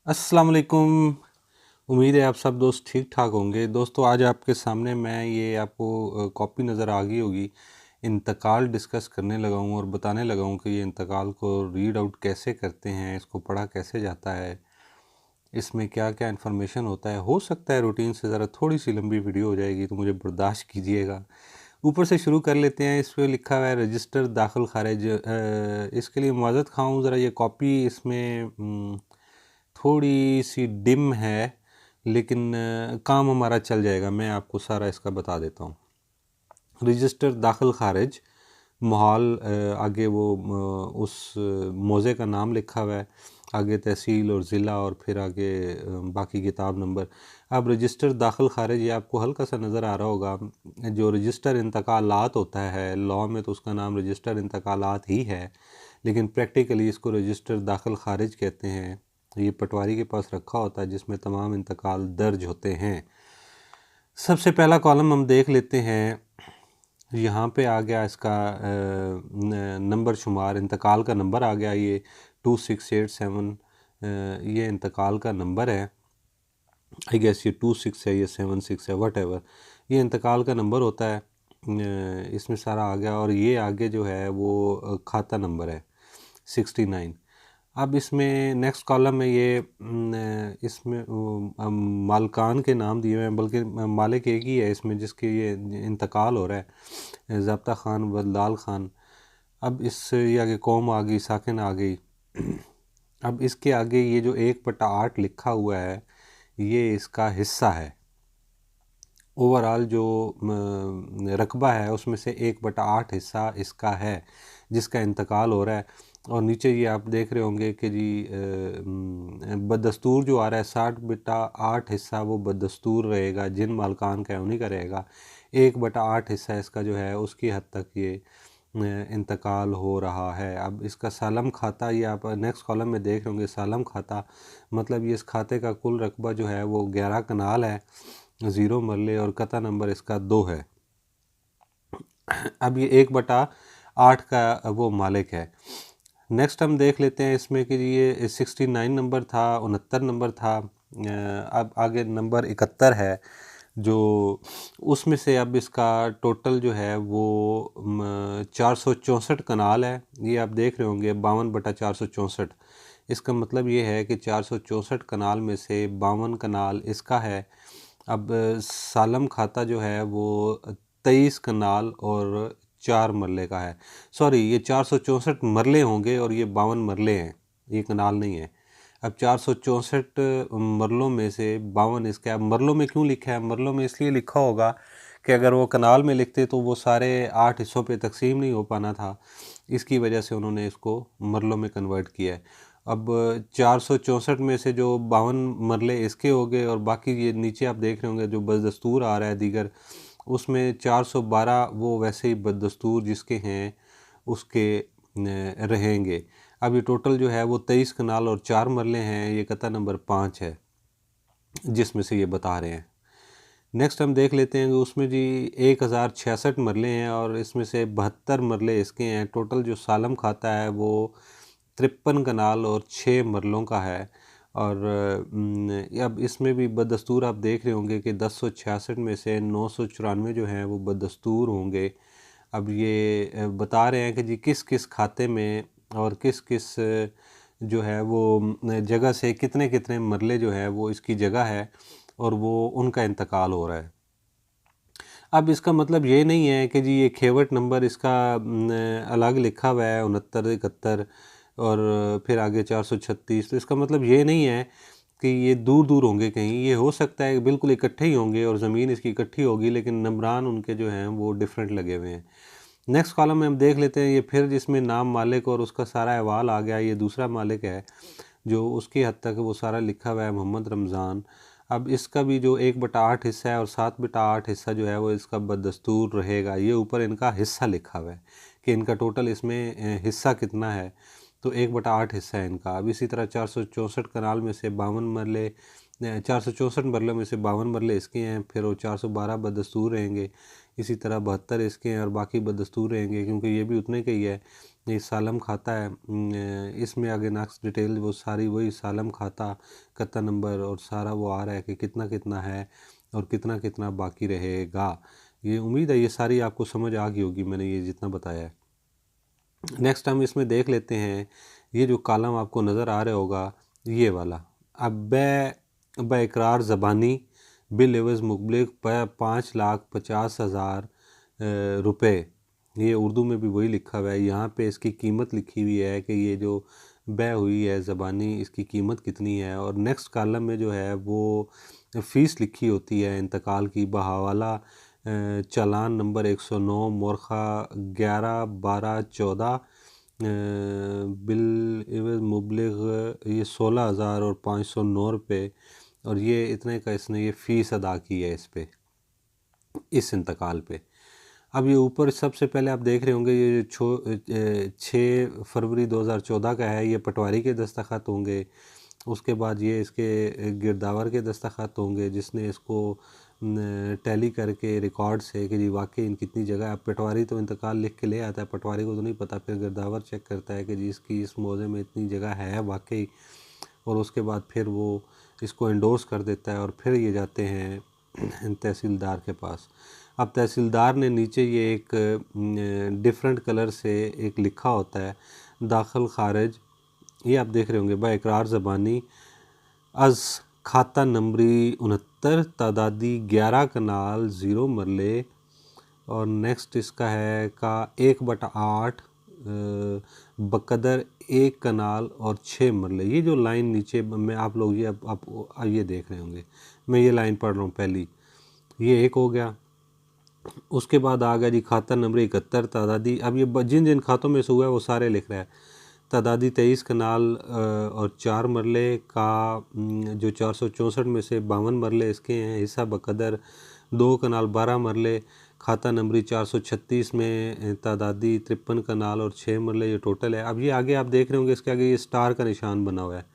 अस्सलाम वालेकुम। उम्मीद है आप सब दोस्त ठीक ठाक होंगे। दोस्तों आज आपके सामने मैं ये आपको कॉपी नज़र आ गई होगी, इंतकाल डिस्कस करने लगा हूँ और बताने लगा हूँ कि ये इंतकाल को रीड आउट कैसे करते हैं, इसको पढ़ा कैसे जाता है, इसमें क्या क्या इन्फॉर्मेशन होता है। हो सकता है रूटीन से ज़रा थोड़ी सी लंबी वीडियो हो जाएगी तो मुझे बर्दाश्त कीजिएगा। ऊपर से शुरू कर लेते हैं। इस पर लिखा हुआ है रजिस्टर दाखिल खारिज। इसके लिए माज़रत खाऊँ, ज़रा ये कॉपी इसमें थोड़ी सी डिम है, लेकिन काम हमारा चल जाएगा। मैं आपको सारा इसका बता देता हूँ। रजिस्टर दाखिल खारिज माहौल, आगे वो उस मौज़े का नाम लिखा हुआ है, आगे तहसील और ज़िला और फिर आगे बाकी किताब नंबर। अब रजिस्टर दाखिल खारिज ये आपको हल्का सा नज़र आ रहा होगा। जो रजिस्टर इंतकालात होता है लॉ में तो उसका नाम रजिस्टर इंतकालात ही है, लेकिन प्रैक्टिकली इसको रजिस्टर दाखिल खारिज कहते हैं। ये पटवारी के पास रखा होता है जिसमें तमाम इंतकाल दर्ज होते हैं। सबसे पहला कॉलम हम देख लेते हैं। यहाँ पे आ गया इसका नंबर शुमार, इंतकाल का नंबर आ गया। ये 2687, ये इंतकाल का नंबर है। आई गेस ये 26 है, ये 76 है, वट एवर, ये इंतकाल का नंबर होता है। इसमें सारा आ गया। और ये आगे जो है वो खाता नंबर है 69। अब इसमें नेक्स्ट कॉलम में ये इसमें मालकान के नाम दिए हुए हैं, बल्कि मालिक एक ही है इसमें जिसके ये इंतकाल हो रहा है, ज़ब्ता ख़ान, बदलाल ख़ान। अब इस ये आगे कौम आ गई, साकिन आ गई। अब इसके आगे ये जो 1/8 लिखा हुआ है ये इसका हिस्सा है। ओवरऑल जो रकबा है उसमें से 1/8 हिस्सा इसका है जिसका इंतकाल हो रहा है। और नीचे ये आप देख रहे होंगे कि जी बदस्तूर जो आ रहा है 60/8 हिस्सा वो बदस्तूर रहेगा, जिन मालकान का है उन्हीं का रहेगा। 1/8 हिस्सा इसका जो है उसकी हद तक ये इंतकाल हो रहा है। अब इसका सालम खाता ये आप नेक्स्ट कॉलम में देख रहे होंगे। सालम खाता मतलब ये इस खाते का कुल रकबा जो है वो 11 कनाल है, 0 मरले, और कता नंबर इसका 2 है। अब ये 1/8 का वो मालिक है। नेक्स्ट हम देख लेते हैं इसमें कि ये 69 नंबर था, 69 नंबर था। अब आगे नंबर 71 है जो उसमें से अब इसका टोटल जो है वो 464 कनाल है। ये आप देख रहे होंगे 52/464। इसका मतलब ये है कि 464 कनाल में से 52 कनाल इसका है। अब सालम खाता जो है वो 23 कनाल और 4 मरले का है। सॉरी, ये 464 मरले होंगे और ये 52 मरले हैं, ये कनाल नहीं है। अब 464 मरलों में से 52 इसका। अब मरलों में क्यों लिखा है? मरलों में इसलिए लिखा होगा कि अगर वो कनाल में लिखते तो वो सारे 8 हिस्सों पे तकसीम नहीं हो पाना था, इसकी वजह से उन्होंने इसको मरलों में कन्वर्ट किया है। अब 464 में से जो 52 मरले इसके हो गए और बाकी ये नीचे आप देख रहे होंगे जो बदस्तूर आ रहा है दीगर, उसमें 412 वो वैसे ही बदस्तूर जिसके हैं उसके रहेंगे। अब ये टोटल जो है वो 23 कनाल और 4 मरले हैं। ये कता नंबर 5 है जिसमें से ये बता रहे हैं। नेक्स्ट हम देख लेते हैं कि उसमें जी 1066 मरले हैं और इसमें से 72 मरले इसके हैं। टोटल जो सालम खाता है वो 53 कनाल और 6 मरलों का है। और अब इसमें भी बदस्तूर आप देख रहे होंगे कि 1066 में से 994 जो हैं वो बदस्तूर होंगे। अब ये बता रहे हैं कि जी किस किस खाते में और किस किस जो है वो जगह से कितने कितने मरले जो है वो इसकी जगह है और वो उनका इंतकाल हो रहा है। अब इसका मतलब ये नहीं है कि जी ये खेवट नंबर इसका अलग लिखा हुआ है 69, 71 और फिर आगे 436। तो इसका मतलब ये नहीं है कि ये दूर दूर होंगे कहीं। ये हो सकता है बिल्कुल इकट्ठे ही होंगे और ज़मीन इसकी इकट्ठी होगी, लेकिन नंबरान उनके जो हैं वो डिफरेंट लगे हुए हैं। नेक्स्ट कॉलम में हम देख लेते हैं। ये फिर जिसमें नाम मालिक और उसका सारा अहवाल आ गया। ये दूसरा मालिक है जो उसकी हद तक वो सारा लिखा हुआ है, मोहम्मद रमज़ान। अब इसका भी जो 1/8 हिस्सा है और 7/8 हिस्सा जो है वो इसका बदस्तूर रहेगा। ये ऊपर इनका हिस्सा लिखा हुआ है कि इनका टोटल इसमें हिस्सा कितना है, तो 1/8 हिस्सा है इनका। अब इसी तरह 464 कनाल में से 52 मरले, 464 मरलों में से 52 मरले इसके हैं, फिर वो 412 बदस्तूर रहेंगे। इसी तरह 72 इसके हैं और बाकी बदस्तूर रहेंगे क्योंकि ये भी उतने के ही है। ये सालम खाता है। इसमें आगे नेक्स्ट डिटेल वो सारी वही सालम खाता खाता नंबर और सारा वो आ रहा है कि कितना कितना है और कितना कितना बाकी रहेगा। ये उम्मीद है ये सारी आपको समझ आ गई होगी मैंने ये जितना बताया है। नेक्स्ट हम इसमें देख लेते हैं, ये जो कॉलम आपको नज़र आ रहा होगा ये वाला, अब इकरार ज़बानी बिल एवज़ मुबलिग 5,50,000 रुपये। ये उर्दू में भी वही लिखा हुआ है, यहाँ पे इसकी कीमत लिखी हुई है कि ये जो बै हुई है ज़बानी इसकी कीमत कितनी है। और नेक्स्ट कॉलम में जो है वो फ़ीस लिखी होती है इंतकाल की बहवाला चालान नंबर 109 मोरखा 11/12/14 बिल एवज़ मुबलिग ये 16,509 रुपये और ये इतने का इसने ये फ़ीस अदा की है इस पे इस इंतकाल पे। अब ये ऊपर सबसे पहले आप देख रहे होंगे ये 6 फरवरी 2014 का है, ये पटवारी के दस्तखत होंगे। उसके बाद ये इसके गिरदावर के दस्तखत होंगे जिसने इसको टैली करके रिकॉर्ड से कि जी वाकई इन कितनी जगह है। पटवारी तो इंतकाल लिख के ले आता है, पटवारी को तो नहीं पता, फिर गिरदावर चेक करता है कि जी इसकी इस मौजे में इतनी जगह है वाकई, और उसके बाद फिर वो इसको एंडोर्स कर देता है और फिर ये जाते हैं तहसीलदार के पास। अब तहसीलदार ने नीचे ये एक डिफरेंट कलर से एक लिखा होता है दाखिल खारिज, ये आप देख रहे होंगे बा इकरार ज़बानी अज़ खाता नंबरी 69 तादादी 11 कनाल 0 मरले। और नेक्स्ट इसका है का 1/8 बकदर 1 कनाल और 6 मरले। ये जो लाइन नीचे में आप लोग ये आप ये देख रहे होंगे, मैं ये लाइन पढ़ रहा हूँ पहली, ये एक हो गया। उसके बाद आ गया जी खाता नंबर 71 तादादी, अब ये जिन जिन खातों में से हुआ है वो सारे लिख रहा है। तादादी 23 कनाल और 4 मरले का जो 464 में से 52 मरले इसके हैं। हिस्सा बकदर 2 कनाल 12 मरले। खाता नंबरी 436 में तादादी 53 कनाल और 6 मरले ये टोटल है। अब ये आगे आप देख रहे होंगे इसके आगे ये स्टार का निशान बना हुआ है,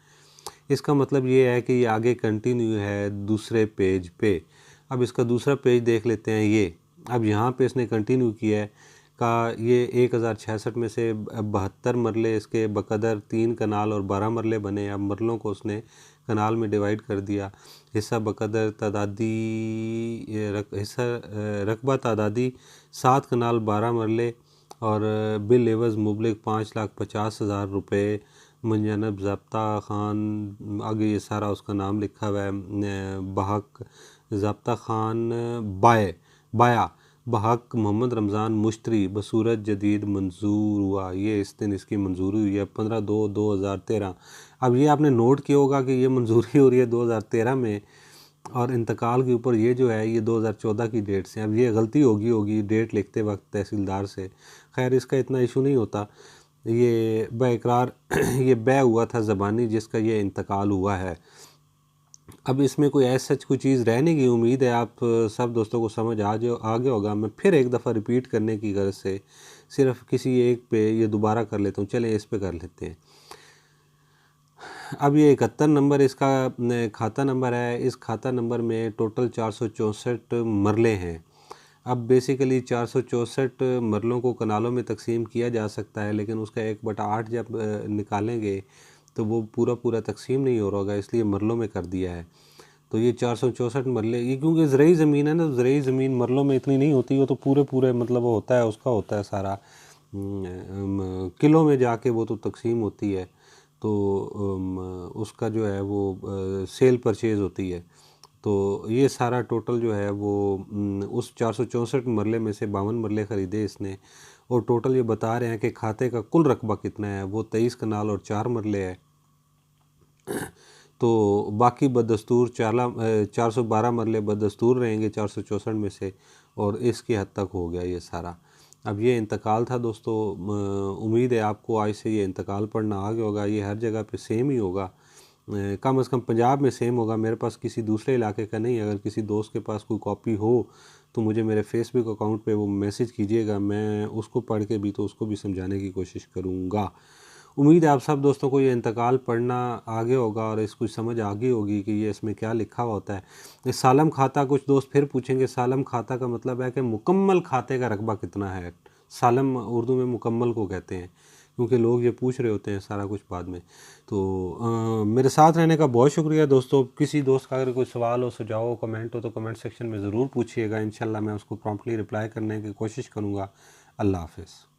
इसका मतलब ये है कि ये आगे कंटिन्यू है दूसरे पेज पे। अब इसका दूसरा पेज देख लेते हैं। ये अब यहाँ पे इसने कंटिन्यू किया है का ये 1066 में से 72 मरले इसके बकदर 3 कनाल और 12 मरले बने। अब मरलों को उसने कनाल में डिवाइड कर दिया। हिस्सा बकदर तादादी हिस्सा रकबा तादादी 7 कनाल 12 मरले और बिल एवज़ मुबलिग 5,50,000 रुपये। मुंजनब ज़ब्ता ख़ान, आगे ये सारा उसका नाम लिखा हुआ है, बहक ज़ब्ता ख़ान बाया बहक मोहम्मद रमज़ान मुश्तरी बसूरत जदीद मंजूर हुआ। ये इस दिन इसकी मंजूरी हुई है 15/2/2013। अब ये आपने नोट किया होगा कि ये मंजूरी हो रही है 2013 में और इंतकाल के ऊपर ये जो है ये 2014 की डेट से। अब ये गलती होगी डेट लिखते वक्त तहसीलदार से, खैर इसका इतना इशू नहीं होता। ये बेइकरार ये बै हुआ था ज़बानी जिसका ये इंतकाल हुआ है। अब इसमें कोई ऐसा सच कोई चीज़ रहने की उम्मीद है आप सब दोस्तों को समझ आ गया होगा। मैं फिर एक दफ़ा रिपीट करने की गर्ज से सिर्फ किसी एक पे ये दोबारा कर लेता हूँ, चलें इस पे कर लेते हैं। अब ये 71 नंबर इसका खाता नंबर है। इस खाता नंबर में टोटल 464 मरले हैं। अब बेसिकली 464 मरलों को कनालों में तकसीम किया जा सकता है, लेकिन उसका 1/8 जब निकालेंगे तो वो पूरा तकसीम नहीं हो रहा होगा, इसलिए मरलों में कर दिया है। तो ये 464 मरले, ये क्योंकि ज़रई ज़मीन है ना, ज़रई ज़मीन मरलों में इतनी नहीं होती, वो तो पूरे मतलब वो होता है उसका होता है सारा किलो में जाके वो तो तकसीम होती है, तो उसका जो है वो सेल परचेज़ होती है। तो ये सारा टोटल जो है वो उस 464 मरले में से 52 मरले ख़रीदे इसने, और टोटल ये बता रहे हैं कि खाते का कुल रकबा कितना है, वो 23 कनाल और 4 मरले है। तो बाकी बदस्तूर 412 मरले बदस्तूर रहेंगे 464 में से, और इसकी हद तक हो गया ये सारा। अब ये इंतकाल था दोस्तों, उम्मीद है आपको आज से ये इंतकाल पढ़ना आ गया होगा। ये हर जगह पे सेम ही होगा, कम से कम पंजाब में सेम होगा, मेरे पास किसी दूसरे इलाके का नहीं। अगर किसी दोस्त के पास कोई कॉपी हो तो मुझे मेरे फेसबुक अकाउंट पे वो मैसेज कीजिएगा, मैं उसको पढ़ के भी तो उसको भी समझाने की कोशिश करूँगा। उम्मीद है आप सब दोस्तों को ये इंतकाल पढ़ना आ गया होगा और इसको समझ आ गई होगी कि ये इसमें क्या लिखा हुआ होता है। इस सालम खाता, कुछ दोस्त फिर पूछेंगे सालम खाता का मतलब है कि मुकम्मल खाते का रकबा कितना है। सालम उर्दू में मुकम्मल को कहते हैं, क्योंकि लोग ये पूछ रहे होते हैं सारा कुछ बाद में। तो मेरे साथ रहने का बहुत शुक्रिया दोस्तों। किसी दोस्त का अगर कोई सवाल हो, सुझाव हो, कमेंट हो तो कमेंट सेक्शन में ज़रूर पूछिएगा। इंशाल्लाह मैं उसको प्रॉम्प्टली रिप्लाई करने की कोशिश करूँगा। अल्लाह हाफ़िज़।